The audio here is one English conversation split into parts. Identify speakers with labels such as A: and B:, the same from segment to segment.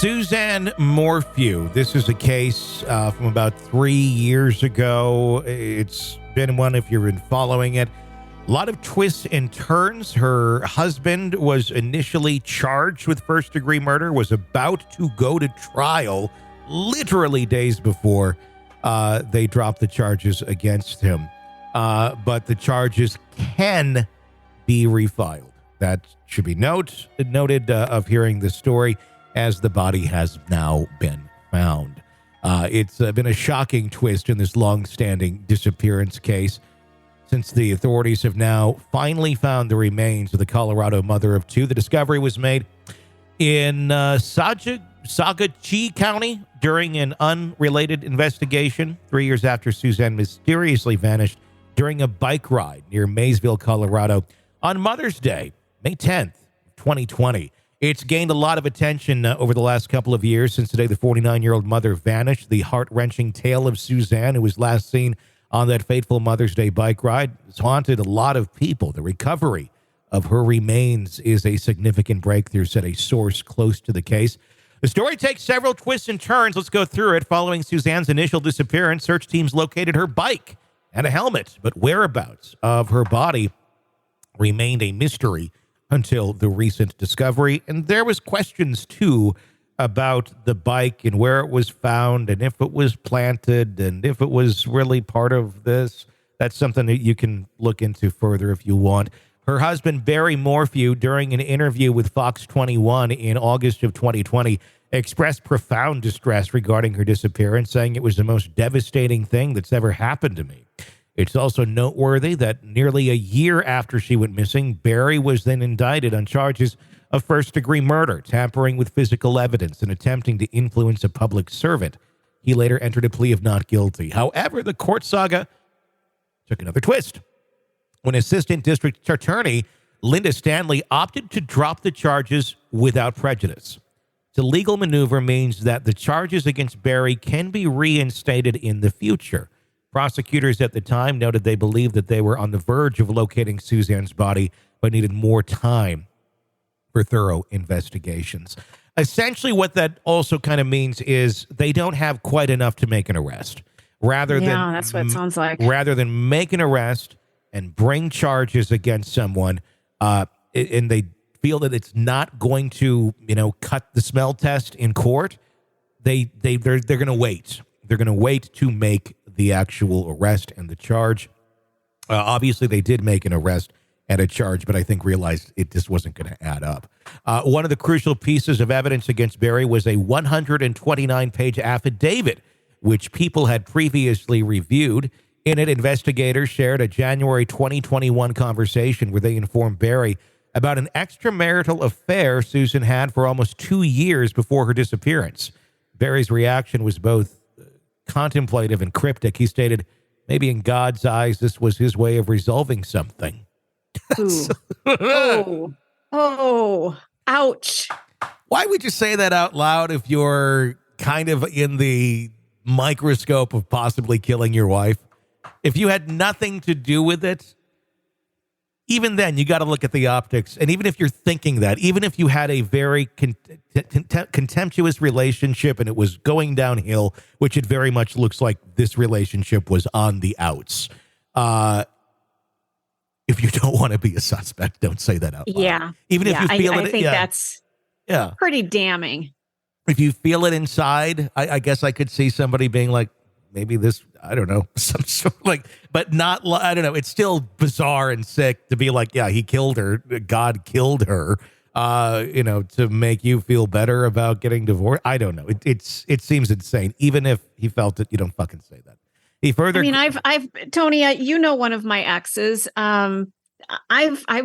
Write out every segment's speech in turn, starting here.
A: Suzanne Morphew. This is a case from about 3 years ago. It's been one, if you've been following it, a lot of twists and turns. Her husband was initially charged with first-degree murder, was about to go to trial literally days before they dropped the charges against him. But the charges can be refiled. That should be noted of hearing this story, as the body has now been found. It's been a shocking twist in this long-standing disappearance case, since the authorities have now finally found the remains of the Colorado mother of two. The discovery was made in Saguache County during an unrelated investigation 3 years after Suzanne mysteriously vanished during a bike ride near Maysville, Colorado on Mother's Day, May 10th, 2020. It's gained a lot of attention over the last couple of years since today the 49-year-old mother vanished. The heart-wrenching tale of Suzanne, who was last seen on that fateful Mother's Day bike ride, has haunted a lot of people. The recovery of her remains is a significant breakthrough, said a source close to the case. The story takes several twists and turns. Let's go through it. Following Suzanne's initial disappearance, search teams located her bike and a helmet, but whereabouts of her body remained a mystery until the recent discovery. And there was questions, too, about the bike and where it was found and if it was planted and if it was really part of this. That's something that you can look into further if you want. Her husband, Barry Morphew, during an interview with Fox 21 in August of 2020, expressed profound distress regarding her disappearance, saying it was the most devastating thing that's ever happened to me. It's also noteworthy that nearly a year after she went missing, Barry was then indicted on charges of first-degree murder, tampering with physical evidence, and attempting to influence a public servant. He later entered a plea of not guilty. However, the court saga took another twist when Assistant District Attorney Linda Stanley opted to drop the charges without prejudice. The legal maneuver means that the charges against Barry can be reinstated in the future. Prosecutors at the time noted they believed that they were on the verge of locating Suzanne's body, but needed more time for thorough investigations. Essentially, what that also kind of means is they don't have quite enough to make an arrest.
B: That's what it sounds like.
A: Rather than make an arrest and bring charges against someone, and they feel that it's not going to, cut the smell test in court, they're going to wait. They're going to wait to make the actual arrest and the charge. Obviously, they did make an arrest and a charge, but I think realized it just wasn't going to add up. One of the crucial pieces of evidence against Barry was a 129-page affidavit, which people had previously reviewed. In it, investigators shared a January 2021 conversation where they informed Barry about an extramarital affair Susan had for almost 2 years before her disappearance. Barry's reaction was both contemplative and cryptic. He stated, maybe in God's eyes, this was his way of resolving something.
B: Oh, ouch.
A: Why would you say that out loud if you're kind of in the microscope of possibly killing your wife? If you had nothing to do with it, even then, you got to look at the optics. And even if you're thinking that, even if you had a very contemptuous relationship and it was going downhill, which it very much looks like this relationship was on the outs. If you don't want to be a suspect, don't say that out loud.
B: Yeah.
A: Even if you feel it.
B: I think that's pretty damning.
A: If you feel it inside, I guess I could see somebody being like, maybe this, I don't know, some sort of like, but not, I don't know. It's still bizarre and sick to be like, yeah, he killed her. God killed her, to make you feel better about getting divorced. I don't know. It seems insane. Even if he felt it, you don't fucking say that. He further.
B: I mean, I've Tony, one of my exes. I've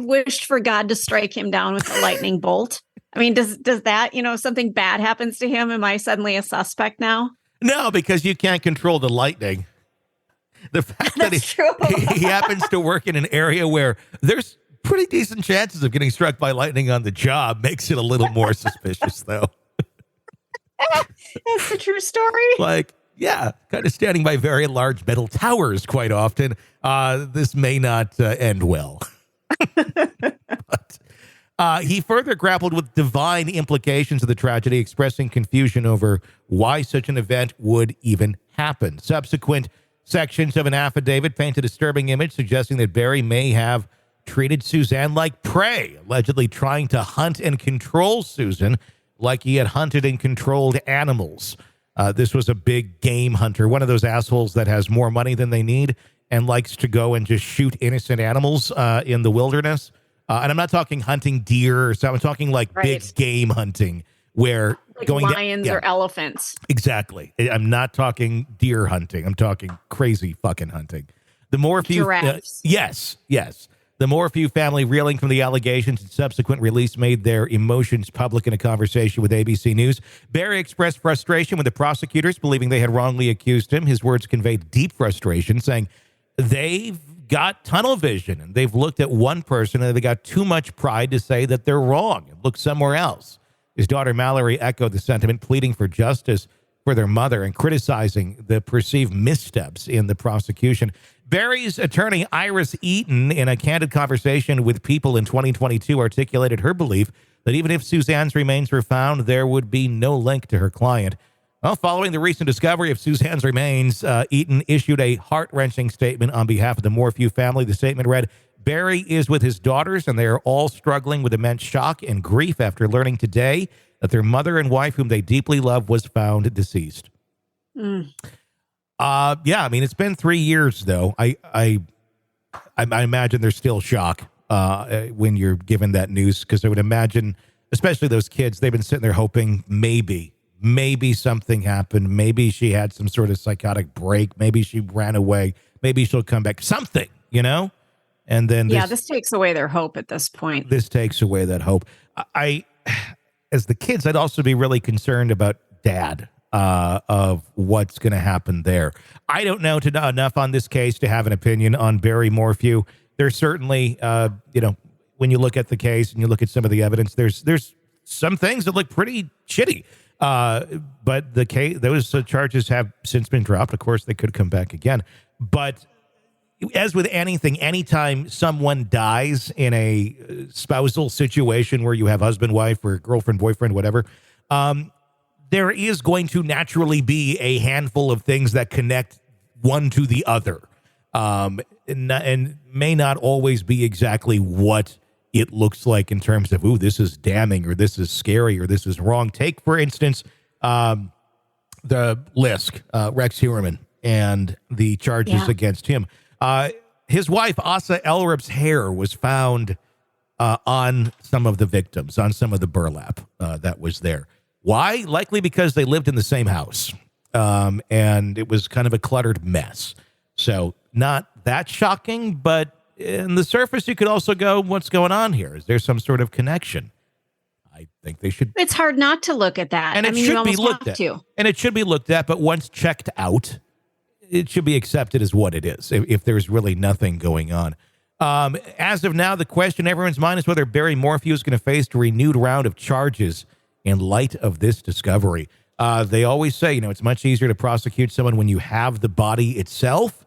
B: wished for God to strike him down with a lightning bolt. I mean, does that, something bad happens to him? Am I suddenly a suspect now?
A: No, because you can't control the lightning. The fact that he happens to work in an area where there's pretty decent chances of getting struck by lightning on the job makes it a little more suspicious, though.
B: That's a true story.
A: Like, yeah, kind of standing by very large metal towers quite often. This may not end well. But He further grappled with divine implications of the tragedy, expressing confusion over why such an event would even happen. Subsequent sections of an affidavit paint a disturbing image, suggesting that Barry may have treated Suzanne like prey, allegedly trying to hunt and control Susan like he had hunted and controlled animals. This was a big game hunter, one of those assholes that has more money than they need and likes to go and just shoot innocent animals in the wilderness. And I'm not talking hunting deer or something. I'm talking like big game hunting where
B: like
A: going
B: lions or elephants.
A: Exactly. I'm not talking deer hunting. I'm talking crazy fucking hunting. The Morphew,
B: giraffes.
A: Yes. The Morphew family, reeling from the allegations and subsequent release, made their emotions public in a conversation with ABC News. Barry expressed frustration with the prosecutors, believing they had wrongly accused him. His words conveyed deep frustration, saying they've got tunnel vision and they've looked at one person and they got too much pride to say that they're wrong and look somewhere else. His daughter Mallory echoed the sentiment, pleading for justice for their mother and criticizing the perceived missteps in the prosecution. Barry's attorney, Iris Eaton, in a candid conversation with People in 2022, articulated her belief that even if Suzanne's remains were found, there would be no link to her client. Well, following the recent discovery of Suzanne's remains, Eaton issued a heart-wrenching statement on behalf of the Morphew family. The statement read, Barry is with his daughters, and they are all struggling with immense shock and grief after learning today that their mother and wife, whom they deeply love, was found deceased. Yeah, I mean, it's been 3 years, though. I imagine there's still shock when you're given that news, because I would imagine, especially those kids, they've been sitting there hoping maybe something happened. Maybe she had some sort of psychotic break. Maybe she ran away. Maybe she'll come back. Something, you know? And then
B: this takes away their hope at this point.
A: This takes away that hope. As the kids, I'd also be really concerned about Dad, of what's going to happen there. I don't know enough on this case to have an opinion on Barry Morphew. There's certainly, when you look at the case and you look at some of the evidence, there's some things that look pretty shitty. But those charges have since been dropped. Of course, they could come back again. But as with anything, anytime someone dies in a spousal situation where you have husband, wife, or girlfriend, boyfriend, whatever, there is going to naturally be a handful of things that connect one to the other, and may not always be exactly what it looks like in terms of, ooh, this is damning, or this is scary, or this is wrong. Take, for instance, the Lisk, Rex Heuermann, and the charges against him. His wife, Asa Elrup's hair was found on some of the victims, on some of the burlap that was there. Why? Likely because they lived in the same house, and it was kind of a cluttered mess. So not that shocking, but in the surface, you could also go, what's going on here? Is there some sort of connection? I think they should.
B: It's hard not to look at that.
A: And it should be looked at. And it should be looked at, but once checked out, it should be accepted as what it is, if there's really nothing going on. As of now, the question in everyone's mind is whether Barry Morphew is going to face a renewed round of charges in light of this discovery. They always say, it's much easier to prosecute someone when you have the body itself.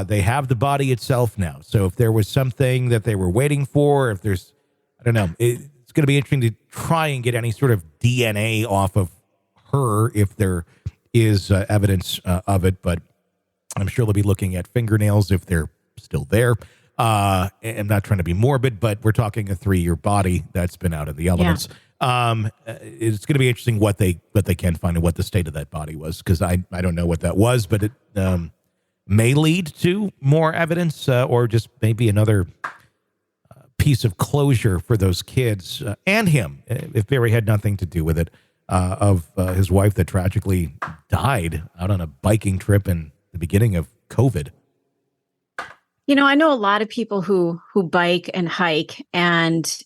A: They have the body itself now. So if there was something that they were waiting for, if there's, I don't know, it's going to be interesting to try and get any sort of DNA off of her if there is evidence of it. But I'm sure they'll be looking at fingernails if they're still there. I'm not trying to be morbid, but we're talking a 3-year body that's been out of the elements. It's going to be interesting what they can find and what the state of that body was, because I don't know what that was, but it may lead to more evidence or just maybe another piece of closure for those kids and him, if Barry had nothing to do with it, of his wife that tragically died out on a biking trip in the beginning of COVID.
B: I know a lot of people who bike and hike, and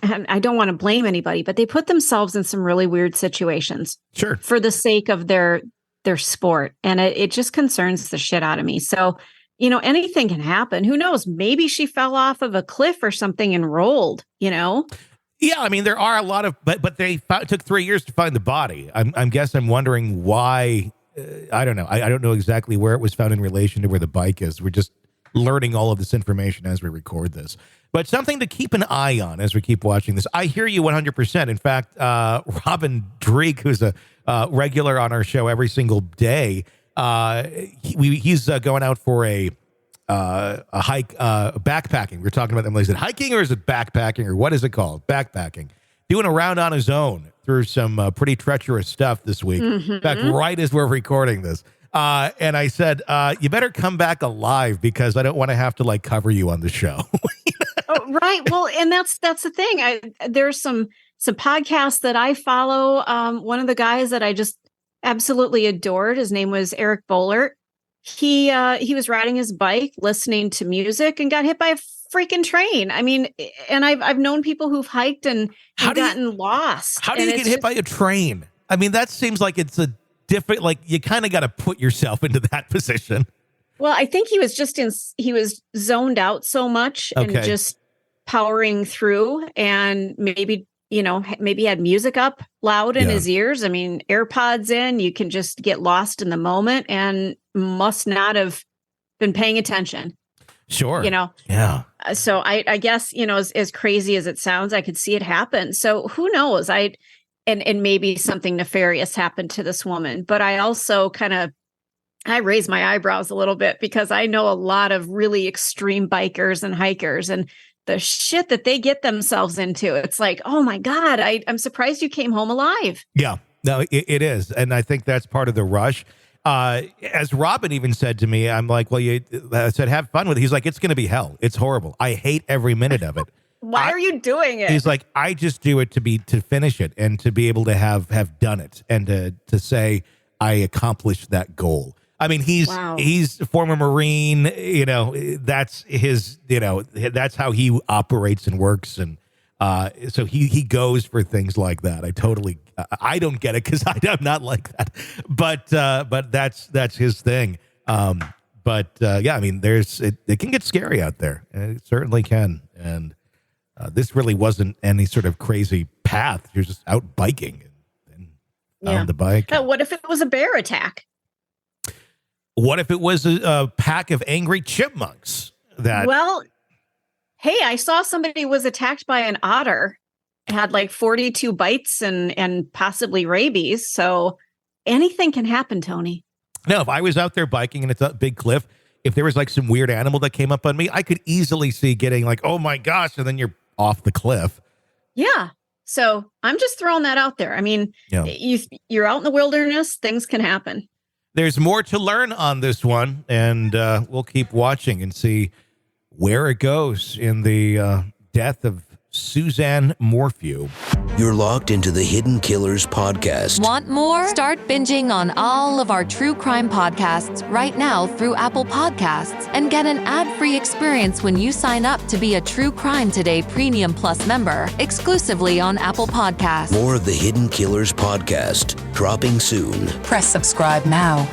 B: and I don't want to blame anybody, but they put themselves in some really weird situations.
A: Sure.
B: For the sake of their sport. And it just concerns the shit out of me. So, anything can happen. Who knows? Maybe she fell off of a cliff or something and rolled, Yeah,
A: I mean, there are a lot of, but they took 3 years to find the body. I'm wondering why. I don't know. I don't know exactly where it was found in relation to where the bike is. We're just learning all of this information as we record this. But something to keep an eye on as we keep watching this. I hear you 100%. In fact, Robin Dreek, who's a regular on our show every single day, he's going out for a hike, backpacking. We're talking about them. Is it hiking or is it backpacking or what is it called? Backpacking. Doing a round on his own through some pretty treacherous stuff this week. In fact, right as we're recording this. And I said, you better come back alive because I don't want to have to like cover you on the show.
B: Oh, right. Well, and that's the thing. There's some podcasts that I follow. One of the guys that I just absolutely adored, his name was Eric Bollert. He was riding his bike, listening to music, and got hit by a freaking train. I mean, and I've known people who've hiked and gotten lost.
A: How do you get hit by a train? I mean, that seems like it's a different. Like you kind of got to put yourself into that position.
B: Well, I think he was zoned out so much and just powering through, and maybe had music up loud in his ears. I mean, AirPods in, you can just get lost in the moment and must not have been paying attention.
A: Sure.
B: Yeah. So I guess, as crazy as it sounds, I could see it happen. So who knows? And maybe something nefarious happened to this woman, but I also I raise my eyebrows a little bit because I know a lot of really extreme bikers and hikers and the shit that they get themselves into. It's like, oh my God, I'm surprised you came home alive.
A: Yeah, no, it is. And I think that's part of the rush. As Robin even said to me, I'm like, well, I said, have fun with it. He's like, it's going to be hell. It's horrible. I hate every minute of it.
B: Why are you doing it?
A: He's like, I just do it to finish it and to be able to have done it and to say I accomplished that goal. I mean, he's a former Marine, that's his, that's how he operates and works. And so he goes for things like that. I don't get it because I'm not like that, but that's his thing. Yeah, I mean, it can get scary out there, and it certainly can. And this really wasn't any sort of crazy path. You're just out biking and on the bike.
B: What if it was a bear attack?
A: What if it was a pack of angry chipmunks?
B: Well, hey, I saw somebody was attacked by an otter. It had like 42 bites and possibly rabies. So anything can happen, Tony.
A: No, if I was out there biking and it's a big cliff, if there was like some weird animal that came up on me, I could easily see getting like, oh my gosh, and then you're off the cliff.
B: Yeah. So I'm just throwing that out there. I mean, you're out in the wilderness, things can happen.
A: There's more to learn on this one, and we'll keep watching and see where it goes in the death of Suzanne Morphew.
C: You're locked into the Hidden Killers podcast.
D: Want more? Start binging on all of our true crime podcasts right now through Apple Podcasts and get an ad-free experience when you sign up to be a True Crime Today Premium Plus member exclusively on Apple Podcasts.
C: More of the Hidden Killers podcast dropping soon.
E: Press subscribe now.